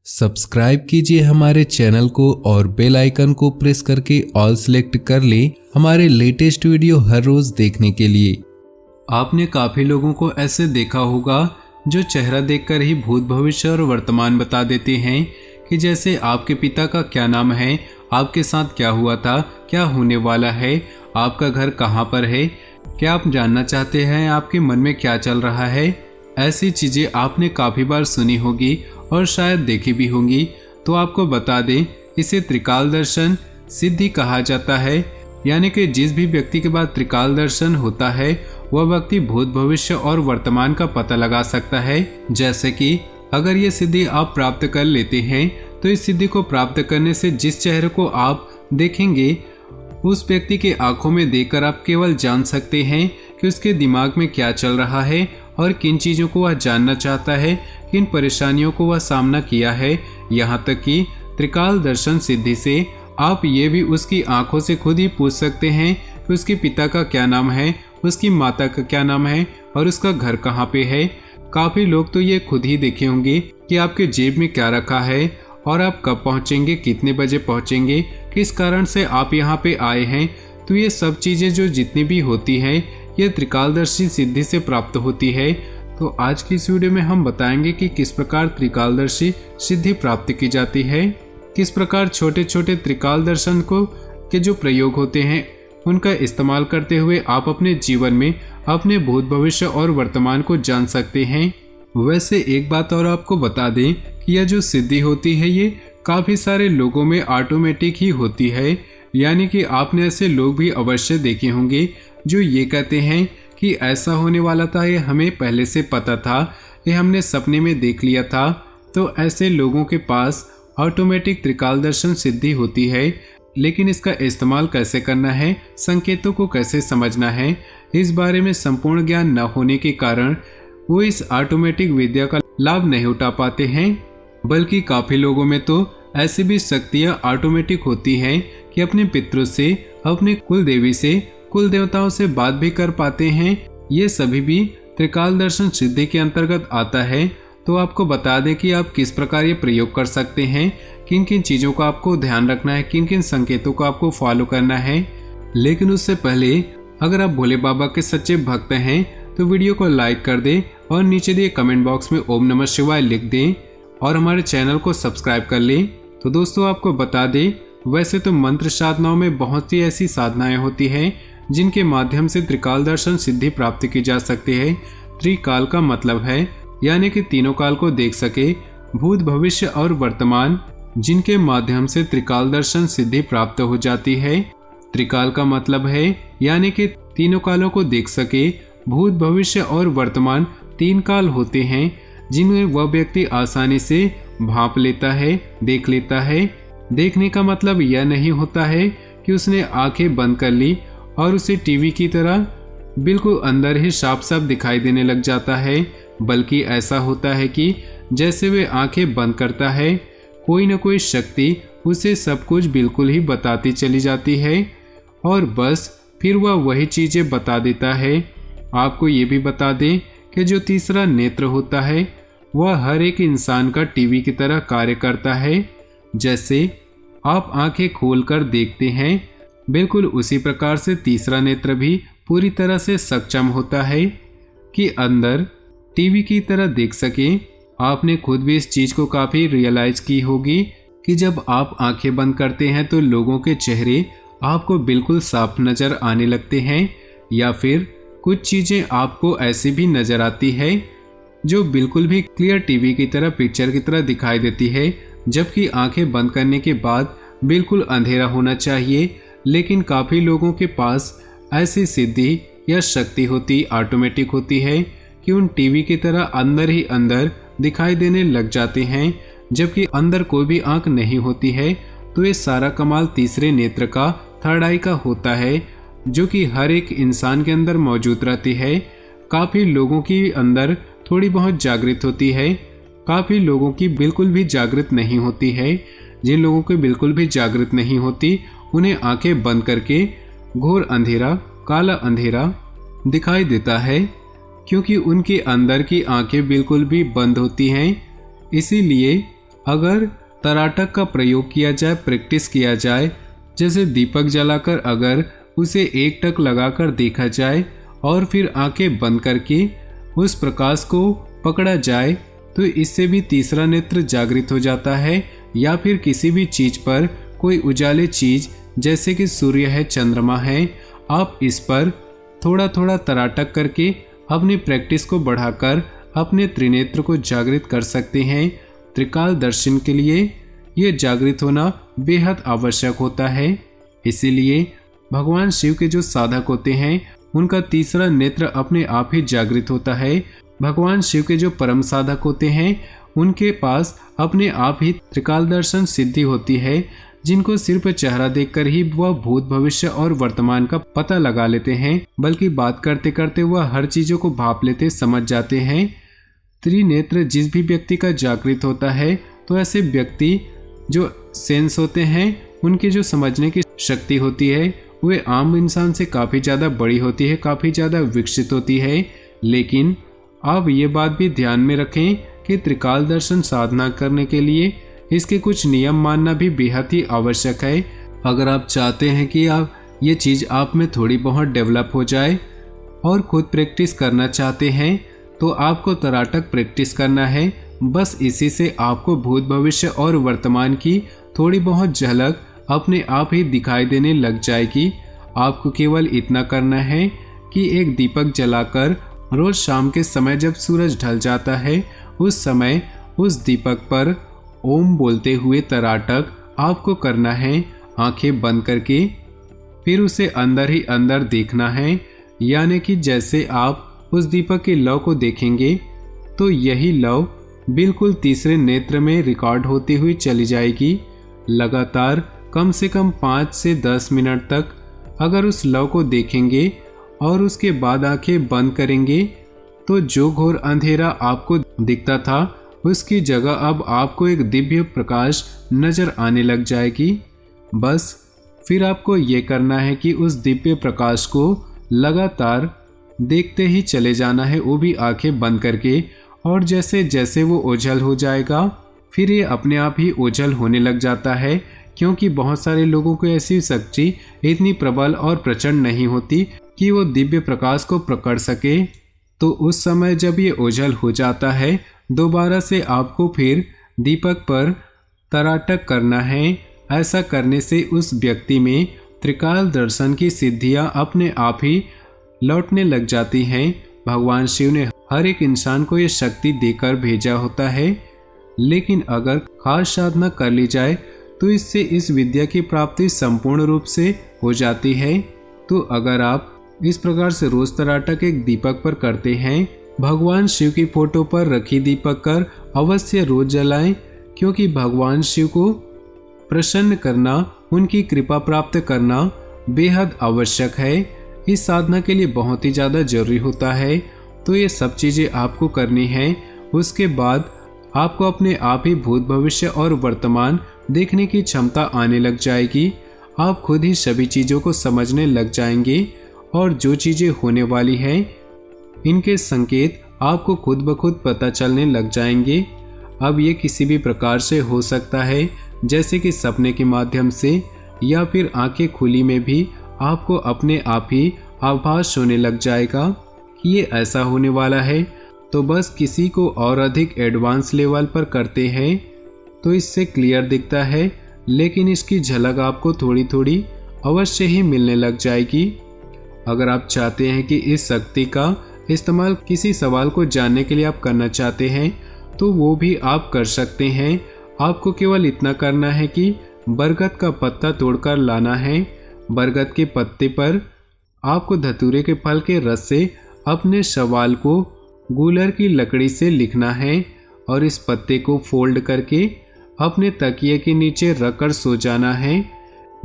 Subscribe कीजिए हमारे channel को और बेल आइकन को प्रेस करके ऑल सेलेक्ट कर ले हमारे लेटेस्ट वीडियो हर रोज देखने के लिए। आपने काफी लोगों को ऐसे देखा होगा जो चेहरा देखकर ही भूत भविष्य और वर्तमान बता देते हैं कि जैसे आपके पिता का क्या नाम है, आपके साथ क्या हुआ था, क्या होने वाला है, आपका घर कहाँ पर है, क्या आप जानना चाहते हैं, आपके मन में क्या चल रहा है। ऐसी चीजें आपने काफी बार सुनी होगी और शायद देखी भी होंगी। तो आपको बता दें, इसे त्रिकाल दर्शन सिद्धि कहा जाता है। यानी कि जिस भी व्यक्ति के बाद त्रिकाल दर्शन होता है वह व्यक्ति भूत भविष्य और वर्तमान का पता लगा सकता है। जैसे कि अगर ये सिद्धि आप प्राप्त कर लेते हैं तो इस सिद्धि को प्राप्त करने से जिस चेहरे को आप देखेंगे उस व्यक्ति के आंखों में देखकर आप केवल जान सकते हैं कि उसके दिमाग में क्या चल रहा है और किन चीज़ों को वह जानना चाहता है, किन परेशानियों को वह सामना किया है। यहाँ तक कि त्रिकाल दर्शन सिद्धि से आप ये भी उसकी आंखों से खुद ही पूछ सकते हैं कि उसके पिता का क्या नाम है, उसकी माता का क्या नाम है और उसका घर कहाँ पे है। काफ़ी लोग तो ये खुद ही देखे होंगे कि आपके जेब में क्या रखा है और आप कब पहुँचेंगे, कितने बजे पहुँचेंगे, किस कारण से आप यहाँ पे आए हैं। तो ये सब चीज़ें जो जितनी भी होती हैं ये त्रिकालदर्शी सिद्धि से प्राप्त होती है। तो आज की इस वीडियो में हम बताएंगे कि किस प्रकार त्रिकालदर्शी सिद्धि प्राप्त की जाती है, किस प्रकार छोटे छोटे त्रिकाल दर्शन को के जो प्रयोग होते हैं उनका इस्तेमाल करते हुए आप अपने जीवन में अपने भूत भविष्य और वर्तमान को जान सकते हैं। वैसे एक बात और आपको बता दें कि यह जो सिद्धि होती है ये काफ़ी सारे लोगों में ऑटोमेटिक ही होती है। यानी कि आपने ऐसे लोग भी अवश्य देखे होंगे जो ये कहते हैं कि ऐसा होने वाला था, ये हमें पहले से पता था, ये हमने सपने में देख लिया था। तो ऐसे लोगों के पास ऑटोमेटिक त्रिकाल दर्शन सिद्धि होती है। लेकिन इसका इस्तेमाल कैसे करना है, संकेतों को कैसे समझना है, इस बारे में संपूर्ण ज्ञान न होने के कारण वो इस ऑटोमेटिक विद्या का लाभ नहीं उठा पाते हैं। बल्कि काफ़ी लोगों में तो ऐसी भी शक्तियाँ ऑटोमेटिक होती हैं कि अपने पितरों से, अपने कुल देवी से, कुल देवताओं से बात भी कर पाते हैं। ये सभी भी त्रिकाल दर्शन सिद्धि के अंतर्गत आता है। तो आपको बता दें कि आप किस प्रकार ये प्रयोग कर सकते हैं, किन किन चीज़ों का आपको ध्यान रखना है, किन किन संकेतों को आपको फॉलो करना है। लेकिन उससे पहले अगर आप भोले बाबा के सच्चे भक्त हैं तो वीडियो को लाइक कर दें और नीचे दिए कमेंट बॉक्स में ओम नमः शिवाय लिख दें और हमारे चैनल को सब्सक्राइब कर लें। तो दोस्तों आपको बता दें, वैसे तो मंत्र साधनाओं में बहुत सी ऐसी साधनाएं होती हैं जिनके माध्यम से त्रिकाल दर्शन सिद्धि प्राप्त की जा सकती है। त्रिकाल का मतलब है यानी कि तीनों काल को देख सके, भूत भविष्य और वर्तमान, जिनके माध्यम से त्रिकाल दर्शन सिद्धि प्राप्त हो जाती है। त्रिकाल का मतलब है यानी कि तीनों कालों को देख सके, भूत भविष्य और वर्तमान तीन काल होते हैं जिनमें वह व्यक्ति आसानी से भांप लेता है, देख लेता है। देखने का मतलब यह नहीं होता है कि उसने आंखें बंद कर ली और उसे टीवी की तरह बिल्कुल अंदर ही साफ साफ दिखाई देने लग जाता है, बल्कि ऐसा होता है कि जैसे वे आंखें बंद करता है कोई न कोई शक्ति उसे सब कुछ बिल्कुल ही बताती चली जाती है और बस फिर वह वही चीज़ें बता देता है। आपको ये भी बता दें कि जो तीसरा नेत्र होता है वह हर एक इंसान का टीवी की तरह कार्य करता है। जैसे आप आंखें खोलकर देखते हैं, बिल्कुल उसी प्रकार से तीसरा नेत्र भी पूरी तरह से सक्षम होता है कि अंदर टीवी की तरह देख सके। आपने खुद भी इस चीज़ को काफ़ी रियलाइज की होगी कि जब आप आंखें बंद करते हैं तो लोगों के चेहरे आपको बिल्कुल साफ नज़र आने लगते हैं, या फिर कुछ चीज़ें आपको ऐसी भी नज़र आती है जो बिल्कुल भी क्लियर टीवी की तरह, पिक्चर की तरह दिखाई देती है, जबकि आंखें बंद करने के बाद बिल्कुल अंधेरा होना चाहिए। लेकिन काफ़ी लोगों के पास ऐसी सिद्धि या शक्ति होती, ऑटोमेटिक होती है कि उन टीवी की तरह अंदर ही अंदर दिखाई देने लग जाते हैं, जबकि अंदर कोई भी आंख नहीं होती है। तो ये सारा कमाल तीसरे नेत्र का, थर्ड आई का होता है, जो कि हर एक इंसान के अंदर मौजूद रहती है। काफ़ी लोगों की अंदर थोड़ी बहुत जागृत होती है, काफ़ी लोगों की बिल्कुल भी जागृत नहीं होती है। जिन लोगों की बिल्कुल भी जागृत नहीं होती उन्हें आंखें बंद करके घोर अंधेरा, काला अंधेरा दिखाई देता है, क्योंकि उनके अंदर की आंखें बिल्कुल भी बंद होती हैं। इसीलिए अगर तराटक का प्रयोग किया जाए, प्रैक्टिस किया जाए, जैसे दीपक जलाकर अगर उसे एक टक लगाकर देखा जाए और फिर आंखें बंद करके उस प्रकाश को पकड़ा जाए, तो इससे भी तीसरा नेत्र जागृत हो जाता है। या फिर किसी भी चीज पर, कोई उजाले चीज जैसे कि सूर्य है, चंद्रमा है, आप इस पर थोड़ा थोड़ा तराटक करके अपनी प्रैक्टिस को बढ़ाकर अपने त्रिनेत्र को जागृत कर सकते हैं। त्रिकाल दर्शन के लिए ये जागृत होना बेहद आवश्यक होता है। इसीलिए भगवान शिव के जो साधक होते हैं उनका तीसरा नेत्र अपने आप ही जागृत होता है। भगवान शिव के जो परम साधक होते हैं उनके पास अपने आप ही त्रिकाल दर्शन सिद्धि होती है, जिनको सिर्फ चेहरा देखकर ही वह भूत, भविष्य और वर्तमान का पता लगा लेते हैं, बल्कि बात करते करते वह हर चीजों को भाप लेते, समझ जाते हैं। त्रिनेत्र जिस भी व्यक्ति का जागृत होता है, तो ऐसे व्यक्ति जो सेंस होते हैं, उनकी जो समझने की शक्ति होती है वे आम इंसान से काफ़ी ज़्यादा बड़ी होती है, काफ़ी ज़्यादा विकसित होती है। लेकिन आप ये बात भी ध्यान में रखें कि त्रिकाल दर्शन साधना करने के लिए इसके कुछ नियम मानना भी बेहद ही आवश्यक है। अगर आप चाहते हैं कि आप ये चीज़ आप में थोड़ी बहुत डेवलप हो जाए और खुद प्रैक्टिस करना चाहते हैं, तो आपको तराटक प्रैक्टिस करना है। बस इसी से आपको भूत, भविष्य और वर्तमान की थोड़ी बहुत झलक अपने आप ही दिखाई देने लग जाएगी। आपको केवल इतना करना है कि एक दीपक जलाकर रोज शाम के समय जब सूरज ढल जाता है, उस समय उस दीपक पर ओम बोलते हुए तराटक आपको करना है, आंखें बंद करके। फिर उसे अंदर ही अंदर देखना है, यानी कि जैसे आप उस दीपक के लौ को देखेंगे तो यही लौ बिल्कुल तीसरे नेत्र में रिकॉर्ड होती हुई चली जाएगी। लगातार कम से कम 5 से 10 मिनट तक अगर उस लौ को देखेंगे और उसके बाद आंखें बंद करेंगे, तो जो घोर अंधेरा आपको दिखता था उसकी जगह अब आपको एक दिव्य प्रकाश नजर आने लग जाएगी। बस फिर आपको ये करना है कि उस दिव्य प्रकाश को लगातार देखते ही चले जाना है, वो भी आंखें बंद करके। और जैसे जैसे वो ओझल हो जाएगा, फिर ये अपने आप ही ओझल होने लग जाता है, क्योंकि बहुत सारे लोगों को ऐसी शक्ति इतनी प्रबल और प्रचंड नहीं होती कि वो दिव्य प्रकाश को पकड़ सके। तो उस समय जब ये ओझल हो जाता है, दोबारा से आपको फिर दीपक पर तराटक करना है। ऐसा करने से उस व्यक्ति में त्रिकाल दर्शन की सिद्धियां अपने आप ही लौटने लग जाती हैं। भगवान शिव ने हर एक इंसान को ये शक्ति देकर भेजा होता है, लेकिन अगर खास साधना कर ली जाए तो इससे इस विद्या की प्राप्ति संपूर्ण रूप से हो जाती है। तो अगर आप इस प्रकार से रोज तराटक एक दीपक पर करते हैं, भगवान शिव की फोटो पर रखी दीपक कर अवश्य रोज जलाएं, क्योंकि भगवान शिव को प्रसन्न करना, उनकी कृपा प्राप्त करना बेहद आवश्यक है। इस साधना के लिए बहुत ही ज़्यादा जरूरी होता है। तो ये सब चीज़ें आपको करनी है। उसके बाद आपको अपने आप ही भूत, भविष्य और वर्तमान देखने की क्षमता आने लग जाएगी। आप खुद ही सभी चीज़ों को समझने लग जाएंगे और जो चीज़ें होने वाली हैं इनके संकेत आपको खुद ब खुद पता चलने लग जाएंगे। अब ये किसी भी प्रकार से हो सकता है, जैसे कि सपने के माध्यम से या फिर आंखें खुली में भी आपको अपने आप ही आभास होने लग जाएगा कि ये ऐसा होने वाला है। तो बस किसी को और अधिक एडवांस लेवल पर करते हैं तो इससे क्लियर दिखता है, लेकिन इसकी झलक आपको थोड़ी थोड़ी अवश्य ही मिलने लग जाएगी। अगर आप चाहते हैं कि इस शक्ति का इस्तेमाल किसी सवाल को जानने के लिए आप करना चाहते हैं, तो वो भी आप कर सकते हैं। आपको केवल इतना करना है कि बरगद का पत्ता तोड़कर लाना है। बरगद के पत्ते पर आपको धतूरे के फल के रस से अपने सवाल को गूलर की लकड़ी से लिखना है और इस पत्ते को फोल्ड करके अपने तकिए के नीचे रखकर सो जाना है।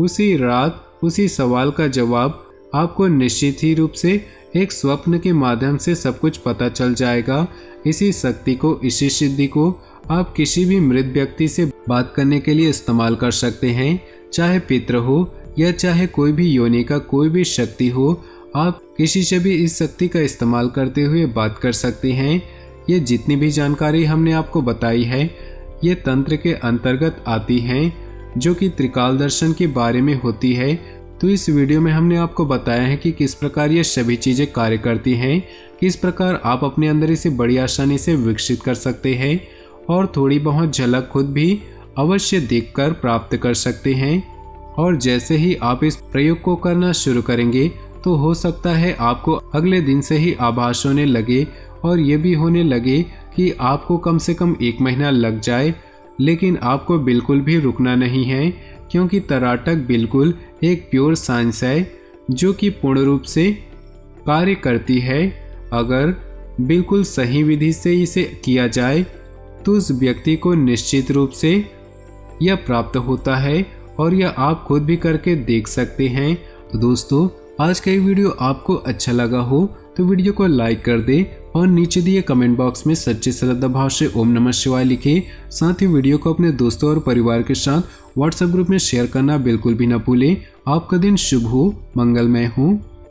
उसी रात उसी सवाल का जवाब आपको निश्चित ही रूप से एक स्वप्न के माध्यम से सब कुछ पता चल जाएगा। इसी शक्ति को, इसी सिद्धि को आप किसी भी मृत व्यक्ति से बात करने के लिए इस्तेमाल कर सकते हैं, चाहे पितृ हो या चाहे कोई भी योनि का कोई भी शक्ति हो। आप किसी से भी इस शक्ति का इस्तेमाल करते हुए बात कर सकते हैं। ये जितनी भी जानकारी हमने आपको बताई है, ये तंत्र के अंतर्गत आती हैं, जो कि त्रिकाल दर्शन के बारे में होती है। तो इस वीडियो में हमने आपको बताया है कि किस प्रकार ये सभी चीज़ें कार्य करती हैं, किस प्रकार आप अपने अंदर इसे बड़ी आसानी से विकसित कर सकते हैं और थोड़ी बहुत झलक खुद भी अवश्य देखकर प्राप्त कर सकते हैं। और जैसे ही आप इस प्रयोग को करना शुरू करेंगे तो हो सकता है आपको अगले दिन से ही आभास होने लगे और ये भी होने लगे कि आपको कम से कम 1 महीना लग जाए, लेकिन आपको बिल्कुल भी रुकना नहीं है, क्योंकि तराटक बिल्कुल एक प्योर साइंस है जो कि पूर्ण रूप से कार्य करती है। अगर बिल्कुल सही विधि से इसे किया जाए तो उस व्यक्ति को निश्चित रूप से यह प्राप्त होता है और यह आप खुद भी करके देख सकते हैं। तो दोस्तों, आज का ये वीडियो आपको अच्छा लगा हो तो वीडियो को लाइक कर दे और नीचे दिए कमेंट बॉक्स में सच्चे श्रद्धा भाव से ओम नमः शिवाय लिखे। साथ ही वीडियो को अपने दोस्तों और परिवार के साथ व्हाट्सएप ग्रुप में शेयर करना बिल्कुल भी न भूलें। आपका दिन शुभ हो, मंगलमय हो।